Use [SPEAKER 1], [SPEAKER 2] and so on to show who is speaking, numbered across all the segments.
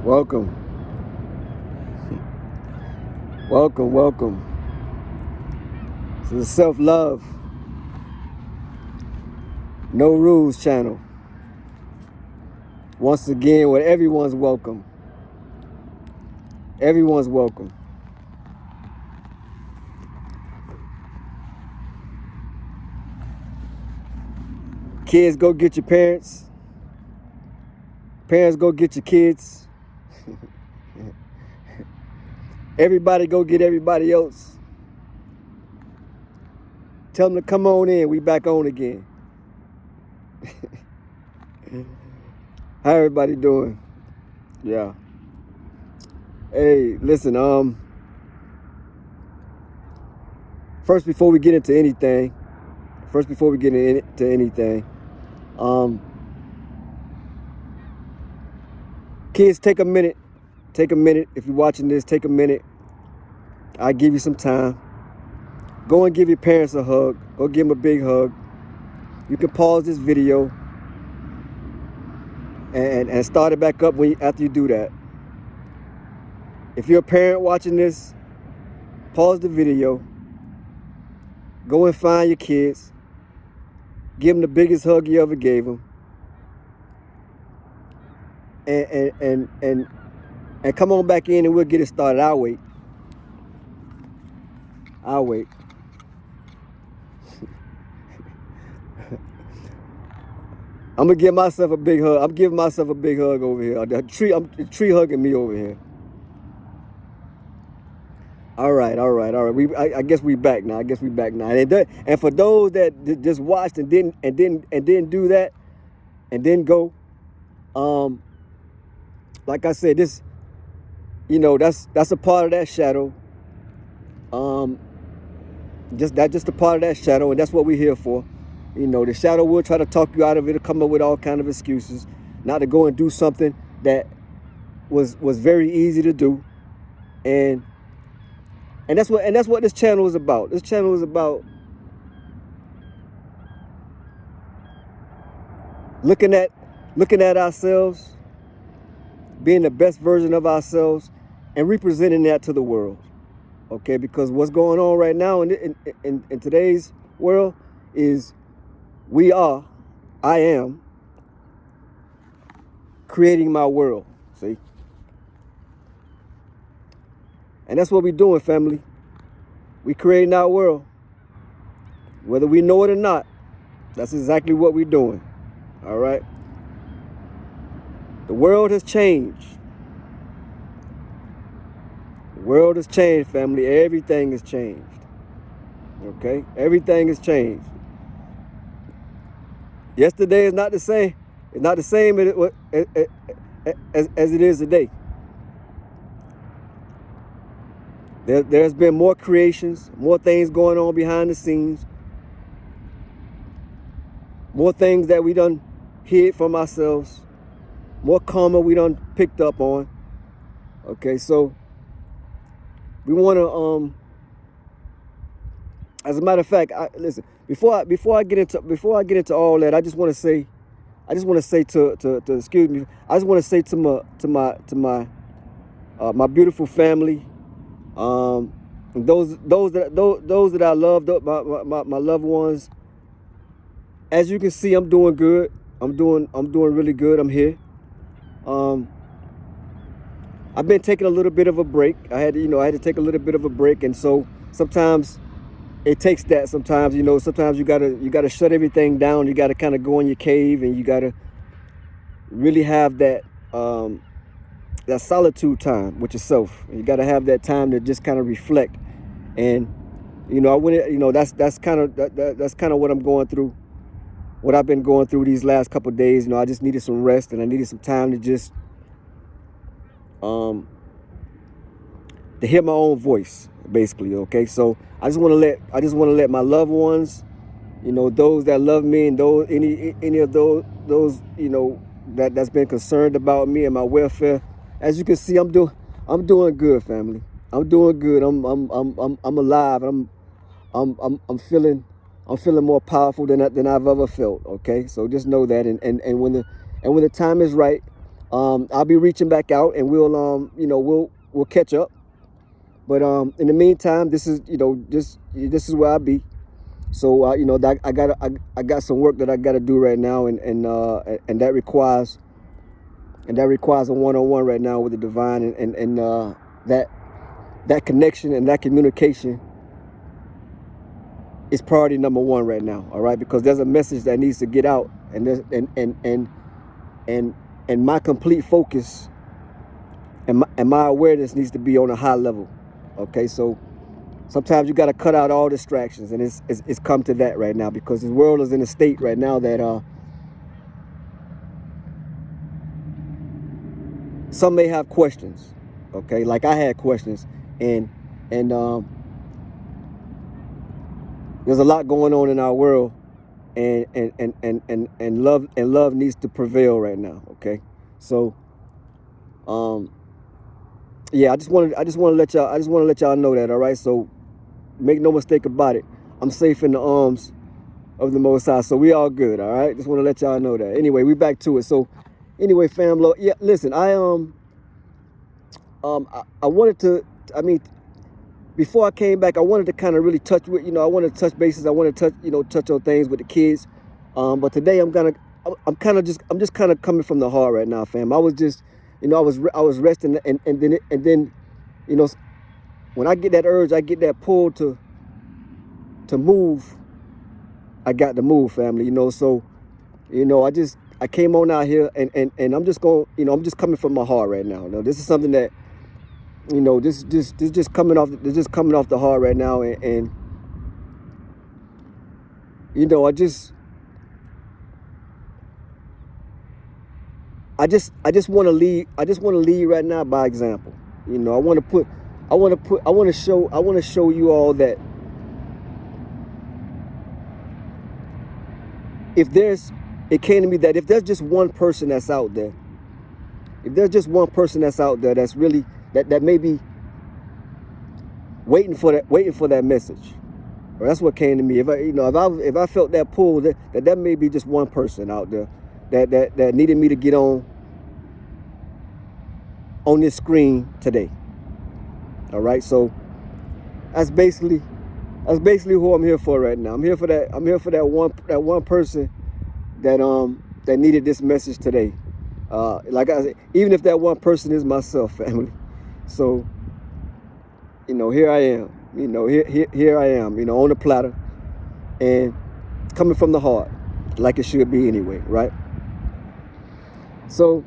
[SPEAKER 1] Welcome. Welcome, welcome. This is Self-Love, No Rules channel. Once again, where everyone's welcome. Everyone's welcome. Kids, go get your parents. Parents, go get your kids. Everybody go get everybody else. Tell them to come on in. We back on again. How everybody doing? Yeah. Hey, listen, first before we get into anything, kids, take a minute. If you're watching this, take a minute. I'll give you some time. Go and give your parents a hug. Go give them a big hug. You can pause this video and start it back up after you do that. If you're a parent watching this, pause the video. Go and find your kids. Give them the biggest hug you ever gave them. And come on back in and we'll get it started. I'll wait. I'm gonna give myself a big hug. I'm giving myself a big hug over here. The tree hugging me over here. All right. I guess we back now. And for those that just watched and didn't do that, and didn't go, like I said, this, that's a part of that shadow. Just a part of that shadow, and that's what we're here for. The shadow will try to talk you out of it, to come up with all kind of excuses, not to go and do something that was very easy to do, and that's what this channel is about. This channel is about looking at ourselves, being the best version of ourselves, and representing that to the world. Okay, because what's going on right now in today's world is I am creating my world, see? And that's what we're doing, family. We creating our world. Whether we know it or not, that's exactly what we're doing, all right? The world has changed. The world has changed, family. Everything has changed, okay? Everything has changed. Yesterday is not the same. It's not the same as it is today. There's been more creations, more things going on behind the scenes, more things that we done hid from ourselves, more karma we done picked up on. Okay, so we want to, as a matter of fact, listen. Before I get into all that, I just want to say to my beautiful family, those that I love, my loved ones. As you can see, I'm doing good. I'm doing really good. I'm here. I've been taking a little bit of a break. I had to take a little bit of a break, and so sometimes it takes that. Sometimes you gotta shut everything down. You gotta kind of go in your cave, and you gotta really have that that solitude time with yourself. You gotta have that time to just kind of reflect. And I went. That's kind of what I'm going through. What I've been going through these last couple of days. I just needed some rest, and I needed some time to just to hear my own voice, basically. Okay, so I just want to let my loved ones, those that love me, and those any of those that's been concerned about me and my welfare. As you can see, I'm doing good, family. I'm doing good. I'm alive. I'm feeling more powerful than I've ever felt. Okay, so just know that, and when the time is right, I'll be reaching back out, and we'll catch up. But in the meantime, this is this is where I be. So I got some work that I got to do right now, and that requires a one-on-one right now with the divine, and that connection and that communication is priority number one right now. All right, because there's a message that needs to get out, and there's and my complete focus and my awareness needs to be on a high level. Okay, so sometimes you got to cut out all distractions, and it's come to that right now, because the world is in a state right now that some may have questions. Okay, like I had questions, and there's a lot going on in our world, and love needs to prevail right now. Okay, so yeah, I just want to let y'all know that. All right, so make no mistake about it, I'm safe in the arms of the Most High, so we all good. All right, just want to let y'all know that. Anyway, we back to it. So anyway, fam, yeah, listen, I wanted to, I mean, before I came back, I wanted to kind of really touch with, I wanted to touch bases. I wanted to touch on things with the kids. But today I'm just kind of coming from the heart right now, fam. I was just, I was resting, and then, when I get that urge, I get that pull to move. I got to move, family. So, I came on out here, and I'm just going, I'm just coming from my heart right now. This is something that, this just coming off the heart right now, and I just want to lead. I just want to lead right now by example. I want to show you all that it came to me that if there's just one person that's out there, that's really that may be waiting for that message. Or that's what came to me. If I felt that pull, that may be just one person out there that needed me to get on this screen today. All right, so that's basically who I'm here for right now. I'm here for that one person that needed this message today. Like I said, even if that one person is myself, family. So, here I am. Here I am. On the platter, and coming from the heart, like it should be anyway, right? So,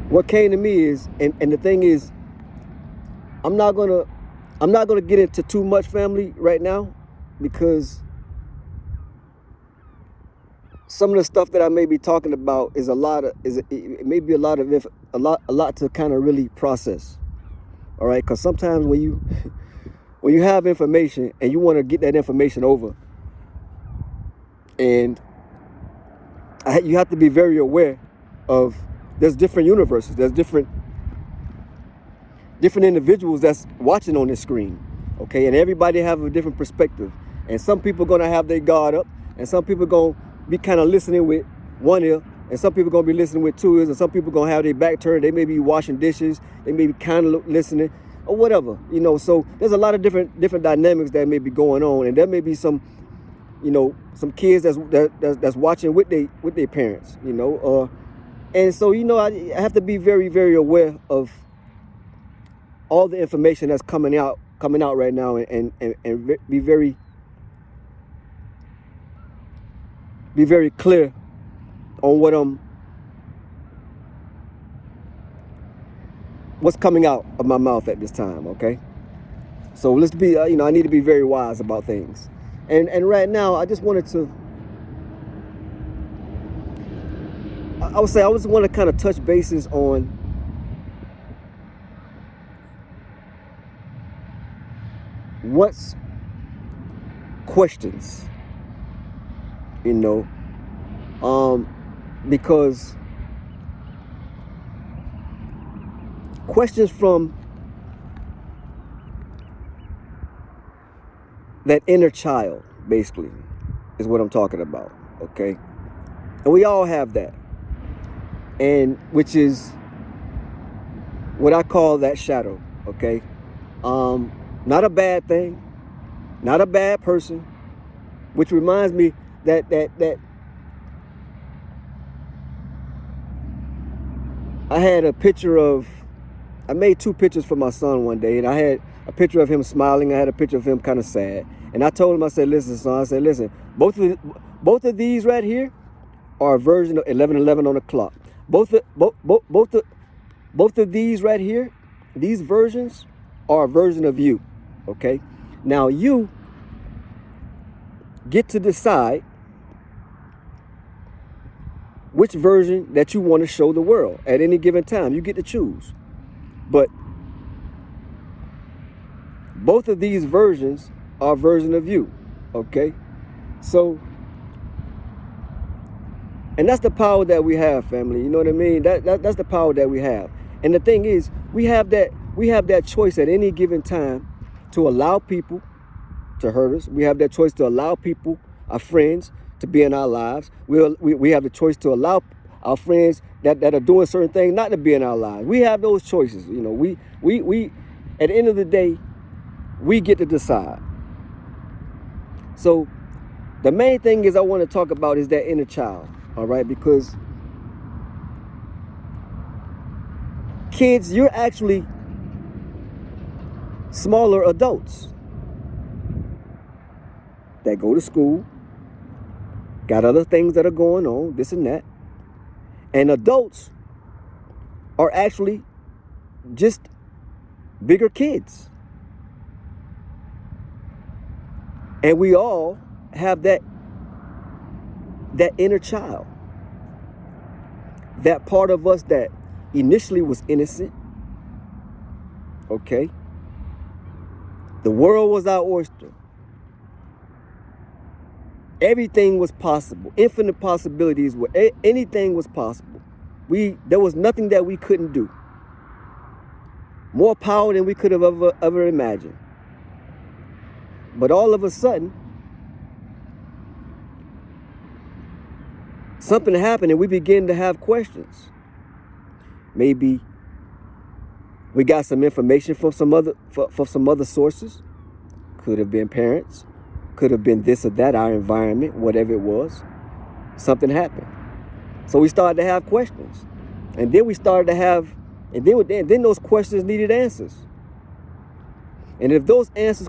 [SPEAKER 1] what came to me is, and the thing is, I'm not gonna get into too much, family, right now, because some of the stuff that I may be talking about is it may be a lot to kind of really process. All right, because sometimes when you have information and you want to get that information over, and you have to be very aware of there's different universes, there's different individuals that's watching on this screen. Okay, and everybody have a different perspective, and some people gonna have their guard up, and some people gonna be kind of listening with one ear, and some people gonna be listening with two ears, and some people gonna have their back turned. They may be washing dishes, they may be kind of listening, or whatever. So there's a lot of different dynamics that may be going on, and there may be some kids that's watching with their parents. And so I have to be very, very aware of all the information that's coming out right now, and be very clear on what's coming out of my mouth at this time. Okay, so let's be I need to be very wise about things, and right now I just wanted to, I would say, I just want to kind of touch bases on what's questions, because questions from that inner child, basically, is what I'm talking about. Okay, And we all have that. And which is what I call that shadow, okay? Not a bad thing, not a bad person, which reminds me that I had a picture of, I made 2 pictures for my son one day, and I had a picture of him smiling, I had a picture of him kind of sad. And I told him, I said, listen, son, I said, listen, both of these right here are a version of 11:11 on the clock. Both of these right here, these versions are a version of you, okay? Now you get to decide which version that you want to show the world at any given time. You get to choose. But both of these versions are a version of you, okay? So, and that's the power that we have, family. You know what I mean? That's the power that we have. And the thing is, we have that choice at any given time to allow people to hurt us. We have that choice to allow people, our friends, to be in our lives. We have the choice to allow our friends that are doing certain things not to be in our lives. We have those choices. You know, we at the end of the day, we get to decide. So the main thing is I want to talk about is that inner child, all right? Because kids, you're actually smaller adults that go to school, got other things that are going on, this and that. And adults are actually just bigger kids. And we all have that inner child. That part of us that initially was innocent. Okay? The world was our oyster. Everything was possible. Infinite possibilities were anything was possible. There was nothing that we couldn't do. More power than we could have ever imagined. But all of a sudden, something happened and we began to have questions. Maybe we got some information from some other sources. Could have been parents. Could have been this or that, our environment, whatever it was. Something happened. So we started to have questions. And then we started to have, and then those questions needed answers. And if those answers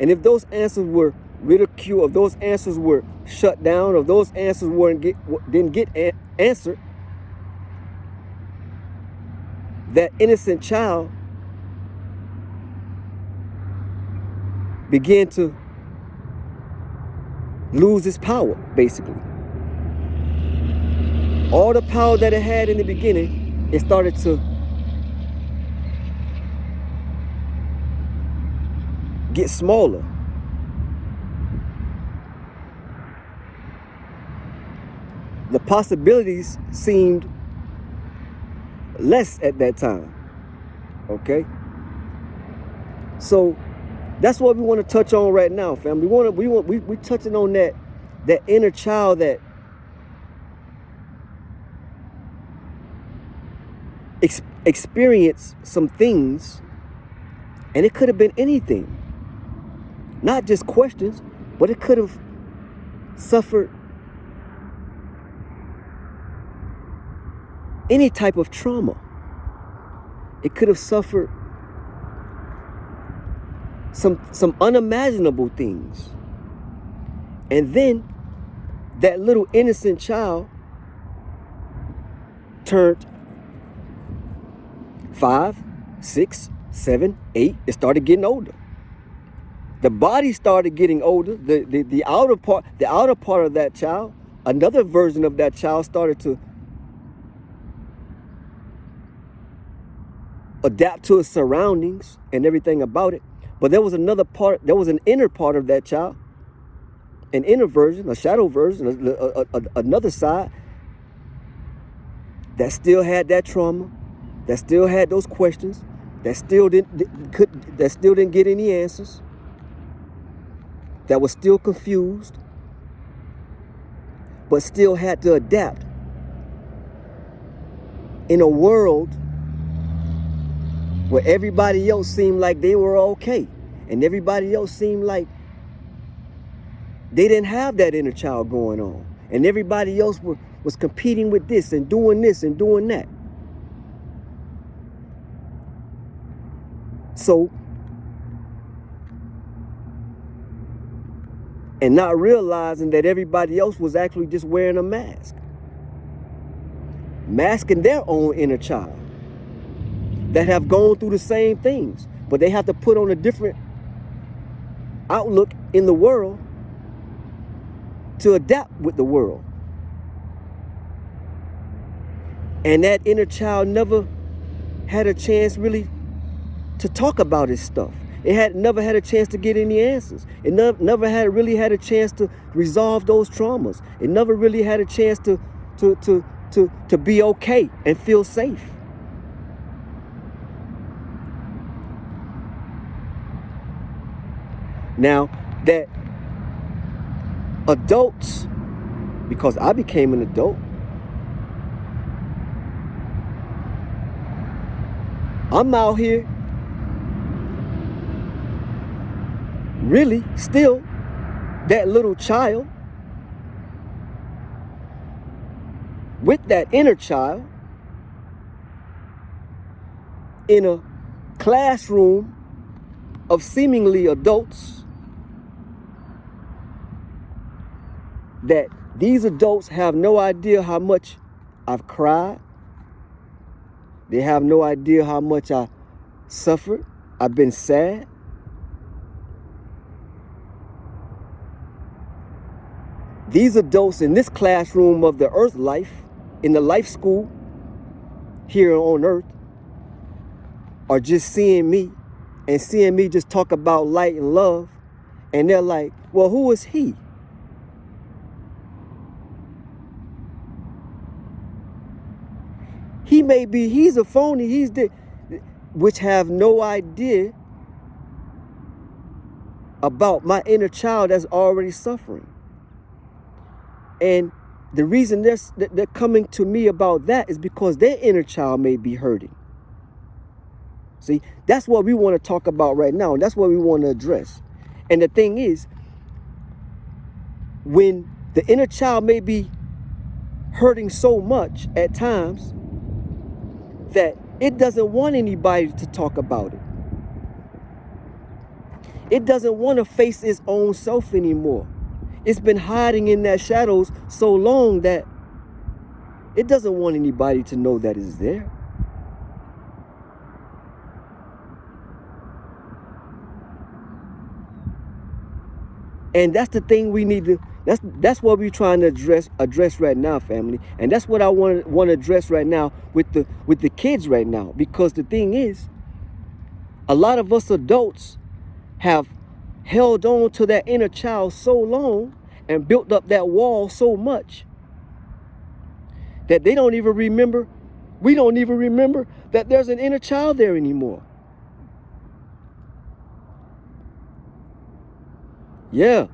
[SPEAKER 1] if those answers were ridiculed, if those answers were shut down, if those answers didn't get answered, that innocent child began to lose its power, basically. All the power that it had in the beginning, it started to get smaller. The possibilities seemed less at that time. Okay? So that's what we want to touch on right now, fam. We touching on that inner child that experienced some things, and it could have been anything. Not just questions, but it could have suffered any type of trauma. It could have suffered some unimaginable things. And then that little innocent child turned 5, 6, 7, 8. It started getting older. The body started getting older. The outer part of that child, another version of that child started to adapt to its surroundings and everything about it. But there was another part, there was an inner part of that child, an inner version, a shadow version, another side that still had that trauma, that still had those questions, that still didn't get any answers, that was still confused. but still had to adapt in a world where everybody else seemed like they were okay, and everybody else seemed like they didn't have that inner child going on, and everybody else was competing with this and doing that. So, and not realizing that everybody else was actually just wearing a mask, masking their own inner child that have gone through the same things, but they have to put on a different outlook in the world to adapt with the world. And that inner child never had a chance really to talk about his stuff. It never had a chance to get any answers. It never really had a chance to resolve those traumas. It never really had a chance to be okay and feel safe. Now that adults, because I became an adult, I'm out here really still that little child with that inner child in a classroom of seemingly adults, that these adults have no idea how much I've cried. They have no idea how much I suffered. I've been sad. These adults in this classroom of the earth life, in the life school here on earth, are just seeing me and seeing me just talk about light and love. And they're like, well, who is he? He's a phony, which have no idea about my inner child that's already suffering. And the reason they're coming to me about that is because their inner child may be hurting. See, that's what we want to talk about right now, and that's what we want to address. And the thing is, when the inner child may be hurting so much at times that it doesn't want anybody to talk about it. It doesn't want to face its own self anymore. It's been hiding in that shadows so long that it doesn't want anybody to know that it's there. And that's the thing we need to, that's what we're trying to address right now, family. And that's what I want to address right now with the kids right now. Because the thing is, a lot of us adults have held on to that inner child so long and built up that wall so much that they don't even remember, we don't even remember that there's an inner child there anymore. Yeah.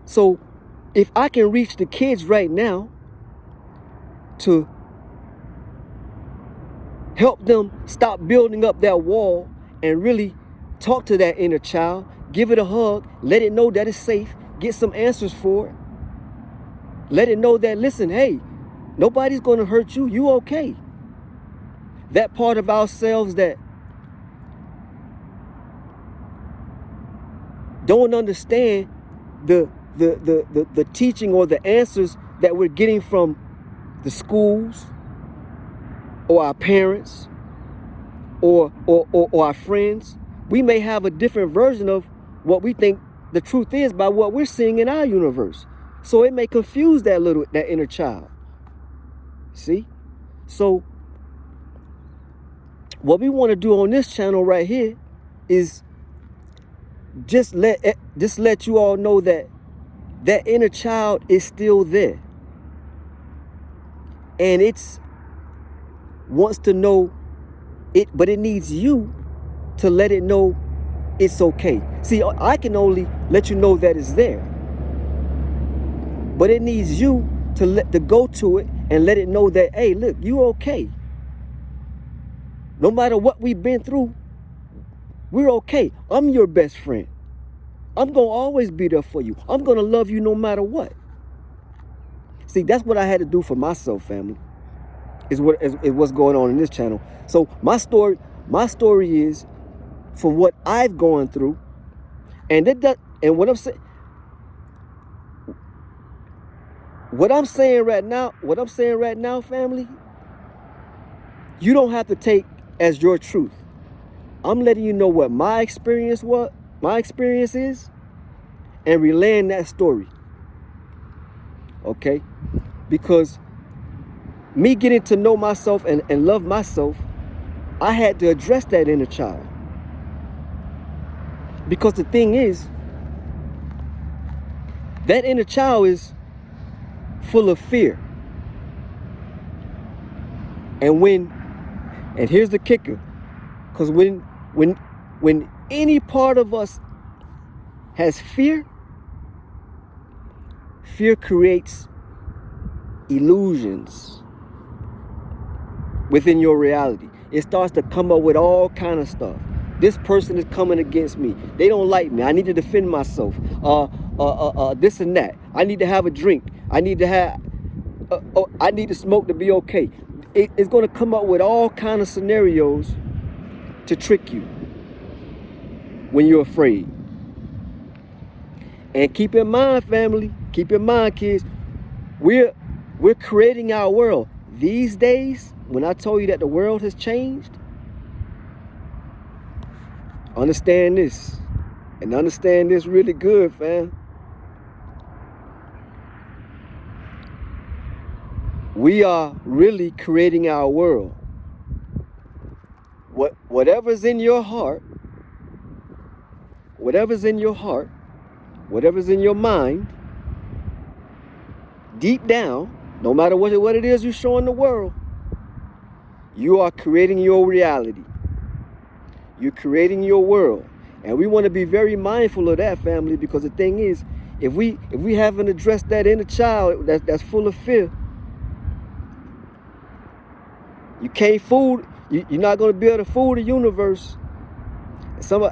[SPEAKER 1] So if I can reach the kids right now to help them stop building up that wall and really talk to that inner child, give it a hug, let it know that it's safe, get some answers for it. Let it know that, listen, hey, nobody's going to hurt you. You okay. That part of ourselves that don't understand the teaching or the answers that we're getting from the schools or our parents or our friends. We may have a different version of what we think the truth is by what we're seeing in our universe. So it may confuse that inner child. See? So what we want to do on this channel right here is just let you all know that that inner child is still there. And it's wants to know it, but it needs you to let it know it's okay. See, I can only let you know that it's there. but it needs you to go to it and let it know that, hey, look, you okay. No matter what we've been through, we're okay. I'm your best friend. I'm going to always be there for you. I'm going to love you no matter what. See, that's what I had to do for myself, family, is what's going on in this channel. So my story is from what I've gone through, and what I'm saying right now, family, you don't have to take as your truth. I'm letting you know what my experience is, and relaying that story. Okay? Because me getting to know myself and love myself, I had to address that inner child. Because the thing is, that inner child is full of fear. And here's the kicker, because when any part of us has fear creates illusions within your reality. It starts to come up with all kind of stuff. This person is coming against me. They don't like me. I need to defend myself. This and that. I need to have a drink. I need to smoke to be okay. It's going to come up with all kind of scenarios to trick you when you're afraid. And keep in mind, family, keep in mind, kids, we're creating our world. These days, when I told you that the world has changed, understand this, and understand this really good, fam. We are really creating our world. Whatever's in your heart, whatever's in your mind, deep down, no matter what it is you show in the world, you are creating your reality. You're creating your world. And we want to be very mindful of that, family, because the thing is, if we haven't addressed that inner child that's full of fear, you can't fool. You're not going to be able to fool the universe.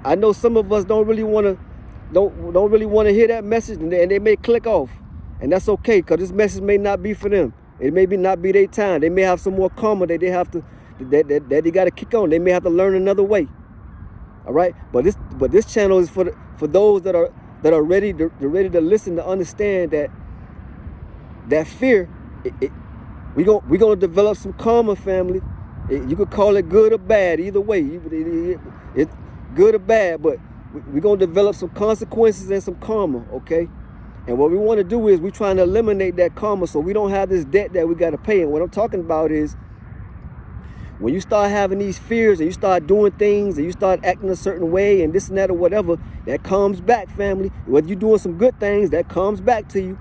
[SPEAKER 1] I know some of us don't really want to hear that message, and they may click off, and that's okay, because this message may not be for them. It may not be their time. They may have some more karma that they have to that they got to kick on. They may have to learn another way. All right, but this channel is for those that are ready to listen, to understand that fear. We're gonna develop some karma, family. You could call it good or bad, either way. It's good or bad, but we're gonna develop some consequences and some karma, okay? And what we want to do is we're trying to eliminate that karma so we don't have this debt that we got to pay. And what I'm talking about is, when you start having these fears and you start doing things and you start acting a certain way and this and that or whatever, that comes back, family. Whether you're doing some good things, that comes back to you.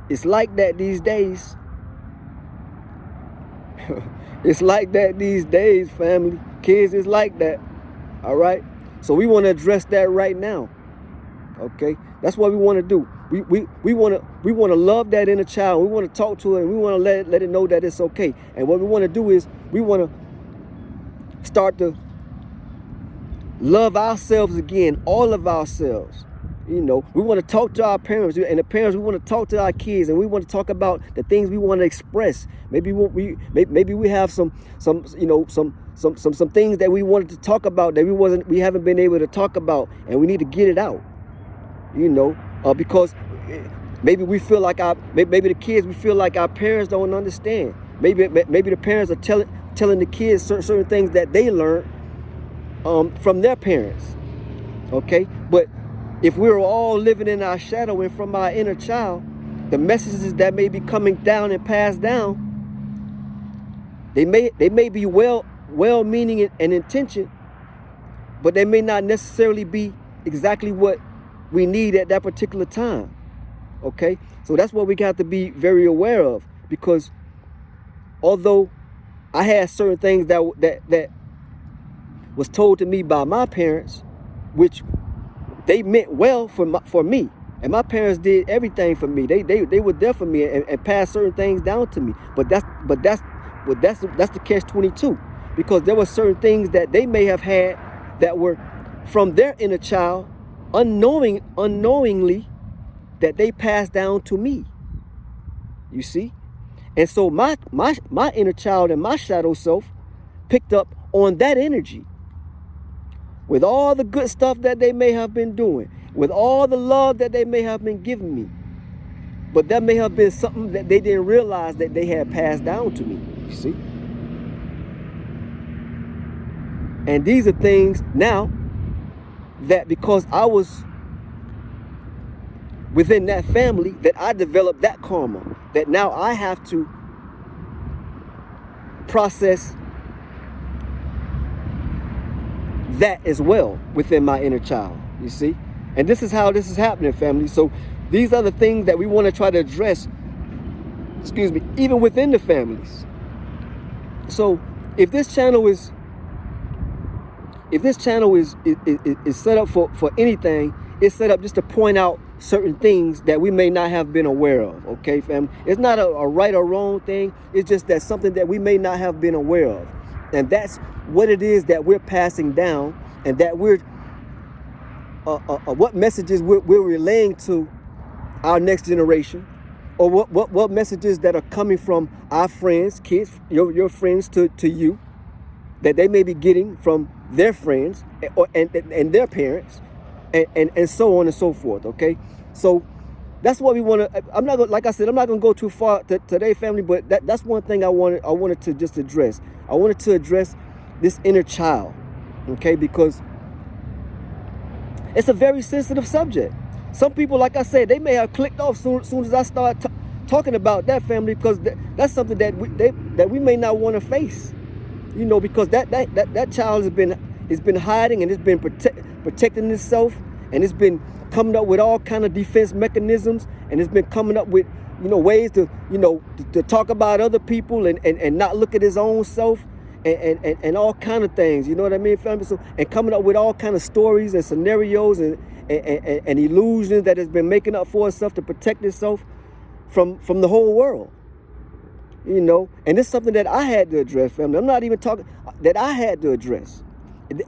[SPEAKER 1] It's like that these days. It's like that these days, family. Kids, it's like that. All right? So we want to address that right now. Okay? That's what we want to do. We want to love that inner child. We want to talk to it, and we want to let it know that it's okay. And what we want to do is we want to start to love ourselves again, all of ourselves. You know, we want to talk to our parents, and the parents, we want to talk to our kids, and we want to talk about the things we want to express. Maybe we have some things that we wanted to talk about that we haven't been able to talk about, and we need to get it out. You know, because maybe we feel like maybe the kids, we feel like our parents don't understand. Maybe the parents are telling the kids certain things that they learned from their parents. Okay, but if we're all living in our shadow and from our inner child, the messages that may be coming down and passed down, they may be well-meaning and intention, but they may not necessarily be exactly what we need at that particular time. Okay, so that's what we got to be very aware of, because although I had certain things that was told to me by my parents, which they meant well for me, And my parents did everything for me. They were there for me and passed certain things down to me. But that's the catch-22, because there were certain things that they may have had that were from their inner child, unknowingly, that they passed down to me. You see? And so my inner child and my shadow self picked up on that energy, with all the good stuff that they may have been doing, with all the love that they may have been giving me. But that may have been something that they didn't realize that they had passed down to me, you see? And these are things now that, because I was within that family, that I developed that karma, that now I have to process that as well within my inner child, you see? And this is how this is happening, family. So these are the things that we want to try to address, excuse me, even within the families. So if this channel is set up for anything, it's set up just to point out certain things that we may not have been aware of, okay, family? It's not a right or wrong thing. It's just that something that we may not have been aware of. And that's what it is that we're passing down, and that we're what messages we're relaying to our next generation, or what messages that are coming from our friends, kids, your friends to you, that they may be getting from their friends and their parents, and so on and so forth, okay? So that's what we want to, I'm not gonna, like I said, I'm not gonna go too far today, family, but that's one thing I wanted to just address. I wanted to address this inner child, okay? Because it's a very sensitive subject. Some people, like I said, they may have clicked off soon as I start talking about that, family, because that's something that we may not want to face, you know, because that child has been hiding, and it's been protecting itself, and it's been coming up with all kind of defense mechanisms, and it's been coming up with, you know, ways to, you know, to talk about other people and not look at his own self, and all kind of things, you know what I mean, family? So, and coming up with all kind of stories and scenarios and illusions that has been making up for itself to protect itself from the whole world, you know. And it's something that I had to address, family. I'm not even talking that I had to address,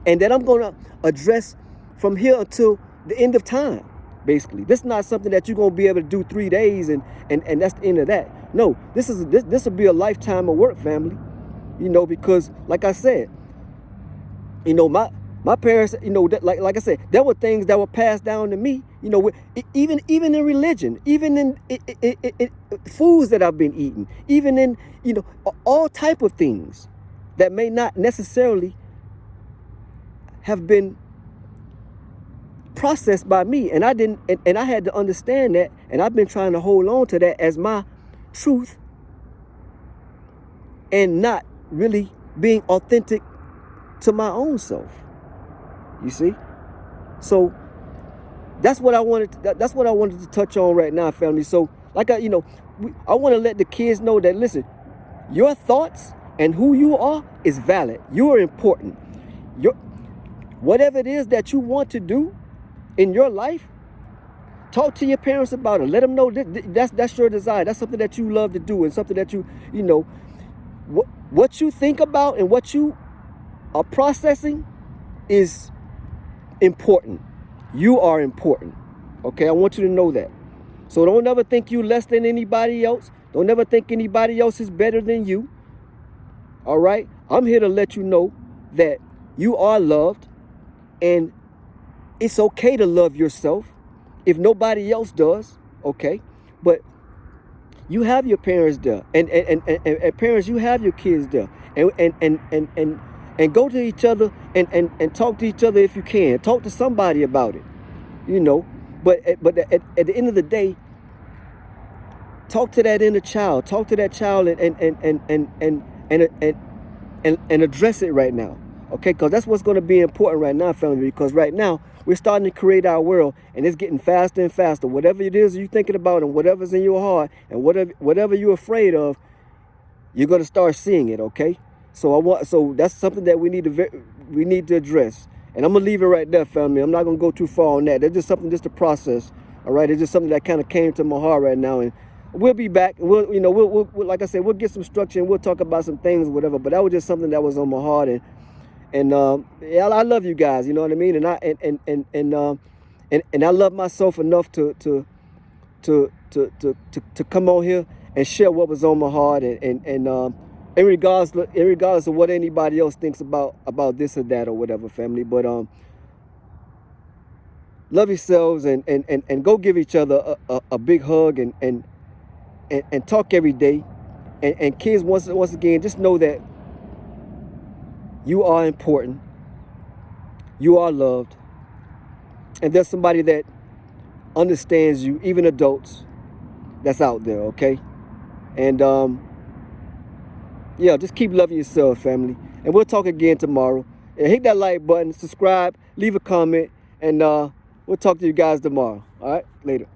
[SPEAKER 1] and that I'm going to address from here until the end of time, basically. This is not something that you're going to be able to do 3 days and that's the end of that. No, this will be a lifetime of work, family, you know, because like I said, you know, my parents, you know, like I said, there were things that were passed down to me, you know, even in religion, even in foods that I've been eating, even in, you know, all type of things that may not necessarily have been processed by me, and I didn't, and I had to understand that, and I've been trying to hold on to that as my truth, and not really being authentic to my own self. You see? So that's what I wanted to touch on right now, family. So like I want to let the kids know that, listen, your thoughts and who you are is valid. You are important. Whatever it is that you want to do in your life, talk to your parents about it. Let them know that's your desire. That's something that you love to do, and something that you know, what you think about and what you are processing is important. You are important. Okay, I want you to know that. So don't ever think you less than anybody else. Don't ever think anybody else is better than you. All right? I'm here to let you know that you are loved, and it's okay to love yourself if nobody else does, okay? But you have your parents there, and parents, you have your kids there, and go to each other and talk to each other if you can. Talk to somebody about it, you know. But at the end of the day, talk to that inner child. Talk to that child and address it right now, okay? Because that's what's going to be important right now, family. Because right now we're starting to create our world, and it's getting faster and faster. Whatever it is you're thinking about, and whatever's in your heart, and whatever you're afraid of, you're going to start seeing it, okay? So that's something that we need to address. And I'm going to leave it right there, family. I'm not going to go too far on that. That's just something just to process All right, it's just something that kind of came to my heart right now, and we'll be back. We'll, you know, we'll like I said, we'll get some structure and we'll talk about some things, or whatever. But that was just something that was on my heart, and yeah, I love you guys. You know what I mean? And I love myself enough to come on here and share what was on my heart, and in regardless of what anybody else thinks about this or that or whatever, family. But love yourselves, and go give each other a big hug, and talk every day. And kids, once again, just know that you are important, you are loved, and there's somebody that understands you, even adults, that's out there, okay? And yeah, just keep loving yourself, family. And we'll talk again tomorrow. And hit that like button, subscribe, leave a comment, and we'll talk to you guys tomorrow. All right, later.